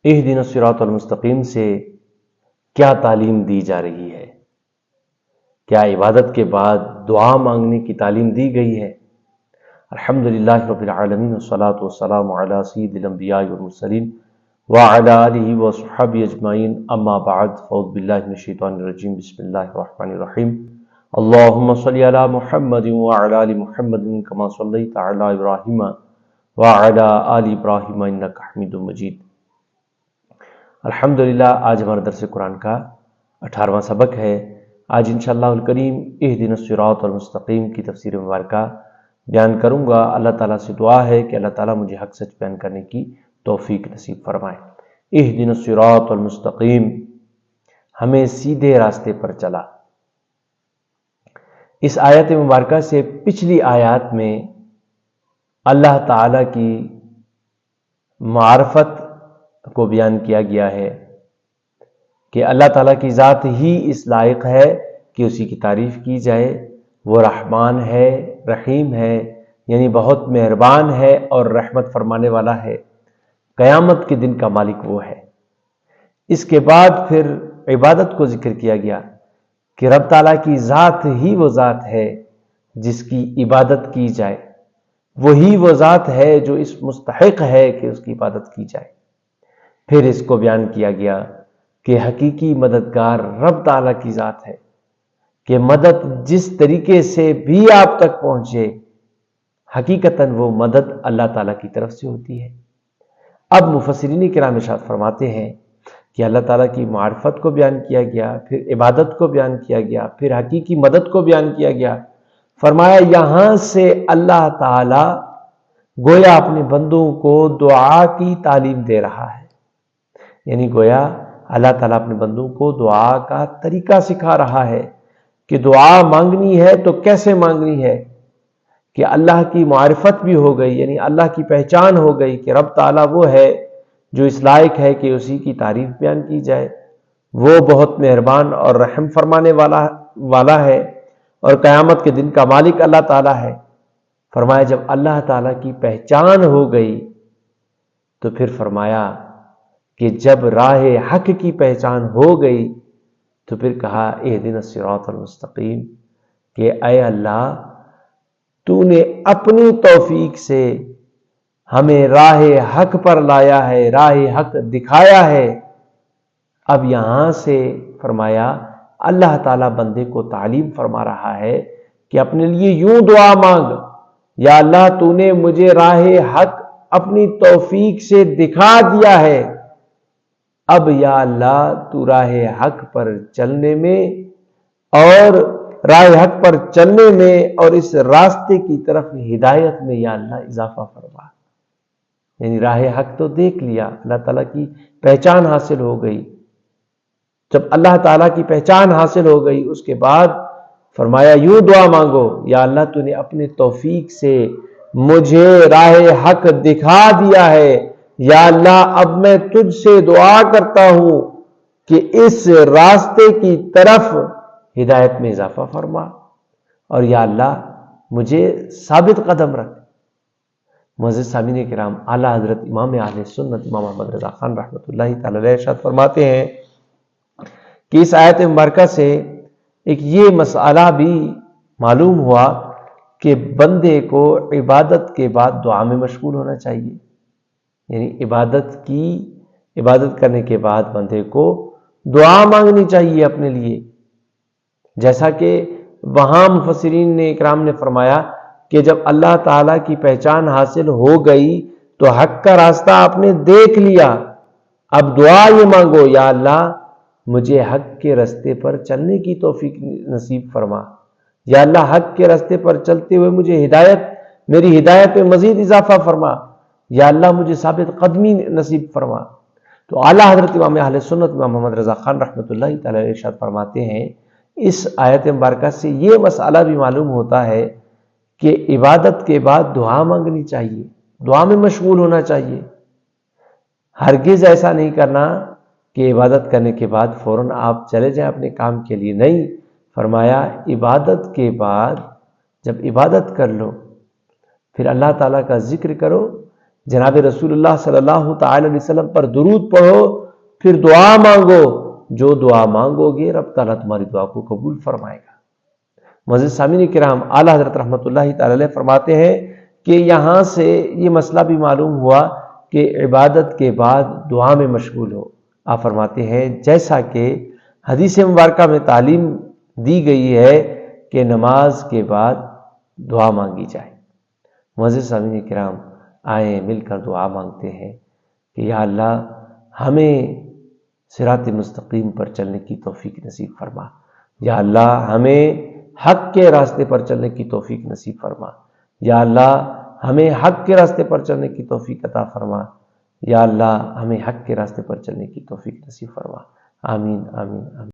اہدنا الصراط المستقیم سے کیا تعلیم دی جا رہی ہے؟ کیا عبادت کے بعد دعا مانگنے کی تعلیم دی گئی ہے؟ الحمدللہ رب العالمین والصلاة والسلام علی سید الانبیاء والمرسلین وعلی آلہ وصحبہ اجمعین، اما بعد، فاعوذ باللہ من الشیطان الرجیم، بسم اللہ الرحمن الرحیم۔ اللہم صلی علی محمد وعلی آل محمد کما صلیت علی ابراہیم وعلی آل ابراہیم انک حمید مجید۔ الحمدللہ آج ہمارا درس قرآن کا 18واں سبق ہے۔ آج انشاءاللہ الکریم اہدنا الصراط المستقیم کی تفسیر مبارکہ بیان کروں گا۔ اللہ تعالیٰ سے دعا ہے کہ اللہ تعالیٰ مجھے حق سچ بیان کرنے کی توفیق نصیب فرمائے۔ اہدنا الصراط المستقیم، ہمیں سیدھے راستے پر چلا۔ اس آیت مبارکہ سے پچھلی آیات میں اللہ تعالیٰ کی معرفت کو بیان کیا گیا ہے کہ اللہ تعالیٰ کی ذات ہی اس لائق ہے کہ اسی کی تعریف کی جائے۔ وہ رحمان ہے، رحیم ہے، یعنی بہت مہربان ہے اور رحمت فرمانے والا ہے۔ قیامت کے دن کا مالک وہ ہے۔ اس کے بعد پھر عبادت کو ذکر کیا گیا کہ رب تعالیٰ کی ذات ہی وہ ذات ہے جس کی عبادت کی جائے، وہی وہ ذات ہے جو اس مستحق ہے کہ اس کی عبادت کی جائے۔ پھر اس کو بیان کیا گیا کہ حقیقی مددگار رب تعالیٰ کی ذات ہے، کہ مدد جس طریقے سے بھی آپ تک پہنچے حقیقتاً وہ مدد اللہ تعالیٰ کی طرف سے ہوتی ہے۔ اب مفسرین کرام ارشاد فرماتے ہیں کہ اللہ تعالیٰ کی معرفت کو بیان کیا گیا، پھر عبادت کو بیان کیا گیا، پھر حقیقی مدد کو بیان کیا گیا۔ فرمایا یہاں سے اللہ تعالیٰ گویا اپنے بندوں کو دعا کی تعلیم دے رہا ہے، یعنی گویا اللہ تعالیٰ اپنے بندوں کو دعا کا طریقہ سکھا رہا ہے کہ دعا مانگنی ہے تو کیسے مانگنی ہے، کہ اللہ کی معرفت بھی ہو گئی، یعنی اللہ کی پہچان ہو گئی کہ رب تعالیٰ وہ ہے جو اس لائق ہے کہ اسی کی تعریف بیان کی جائے۔ وہ بہت مہربان اور رحم فرمانے والا ہے، اور قیامت کے دن کا مالک اللہ تعالیٰ ہے۔ فرمایا جب اللہ تعالیٰ کی پہچان ہو گئی تو پھر فرمایا کہ جب راہ حق کی پہچان ہو گئی تو پھر کہا اہدنا الصراط المستقیم، کہ اے اللہ تو نے اپنی توفیق سے ہمیں راہ حق پر لایا ہے، راہ حق دکھایا ہے۔ اب یہاں سے فرمایا اللہ تعالیٰ بندے کو تعلیم فرما رہا ہے کہ اپنے لیے یوں دعا مانگ، یا اللہ تو نے مجھے راہ حق اپنی توفیق سے دکھا دیا ہے، اب یا اللہ تو راہ حق پر چلنے میں اور راہ حق پر چلنے میں اور اس راستے کی طرف ہدایت میں یا اللہ اضافہ فرما۔ یعنی راہ حق تو دیکھ لیا، اللہ تعالیٰ کی پہچان حاصل ہو گئی۔ جب اللہ تعالیٰ کی پہچان حاصل ہو گئی اس کے بعد فرمایا یوں دعا مانگو، یا اللہ تو نے اپنے توفیق سے مجھے راہ حق دکھا دیا ہے، یا اللہ اب میں تجھ سے دعا کرتا ہوں کہ اس راستے کی طرف ہدایت میں اضافہ فرما، اور یا اللہ مجھے ثابت قدم رکھ۔ معزز سامعین کرام، اعلیٰ حضرت امام اہل سنت امام احمد رضا خان رحمۃ اللہ تعالی علیہ ارشاد فرماتے ہیں کہ اس آیت مبارکہ سے ایک یہ مسئلہ بھی معلوم ہوا کہ بندے کو عبادت کے بعد دعا میں مشغول ہونا چاہیے، یعنی عبادت کرنے کے بعد بندے کو دعا مانگنی چاہیے اپنے لیے، جیسا کہ وہاں مفسرین نے اکرام نے فرمایا کہ جب اللہ تعالیٰ کی پہچان حاصل ہو گئی تو حق کا راستہ آپ نے دیکھ لیا، اب دعا یہ مانگو یا اللہ مجھے حق کے راستے پر چلنے کی توفیق نصیب فرما، یا اللہ حق کے راستے پر چلتے ہوئے مجھے میری ہدایت میں مزید اضافہ فرما، یا اللہ مجھے ثابت قدمی نصیب فرما۔ تو اعلیٰ حضرت امام اہل سنت امام محمد رضا خان رحمۃ اللہ تعالی علیہ ارشاد فرماتے ہیں اس آیت مبارکہ سے یہ مسئلہ بھی معلوم ہوتا ہے کہ عبادت کے بعد دعا مانگنی چاہیے، دعا میں مشغول ہونا چاہیے۔ ہرگز ایسا نہیں کرنا کہ عبادت کرنے کے بعد فوراً آپ چلے جائیں اپنے کام کے لیے، نہیں، فرمایا عبادت کے بعد جب عبادت کر لو پھر اللہ تعالیٰ کا ذکر کرو، جناب رسول اللہ صلی اللہ تعالی علیہ وسلم پر درود پڑھو، پھر دعا مانگو، جو دعا مانگو گے رب تعالیٰ تمہاری دعا کو قبول فرمائے گا۔ معزز سامعین کرام، اعلیٰ حضرت رحمۃ اللہ تعالی علیہ فرماتے ہیں کہ یہاں سے یہ مسئلہ بھی معلوم ہوا کہ عبادت کے بعد دعا میں مشغول ہو۔ آپ فرماتے ہیں جیسا کہ حدیث مبارکہ میں تعلیم دی گئی ہے کہ نماز کے بعد دعا مانگی جائے۔ معزز سامعین کرام، آئیں مل کر دعا مانگتے ہیں کہ یا اللہ ہمیں صراط مستقیم پر چلنے کی توفیق نصیب فرما، یا اللہ ہمیں حق کے راستے پر چلنے کی توفیق نصیب فرما، یا اللہ ہمیں حق کے راستے پر چلنے کی توفیق عطا فرما، یا اللہ ہمیں حق کے راستے پر چلنے کی توفیق نصیب فرما۔ آمین آمین آمین۔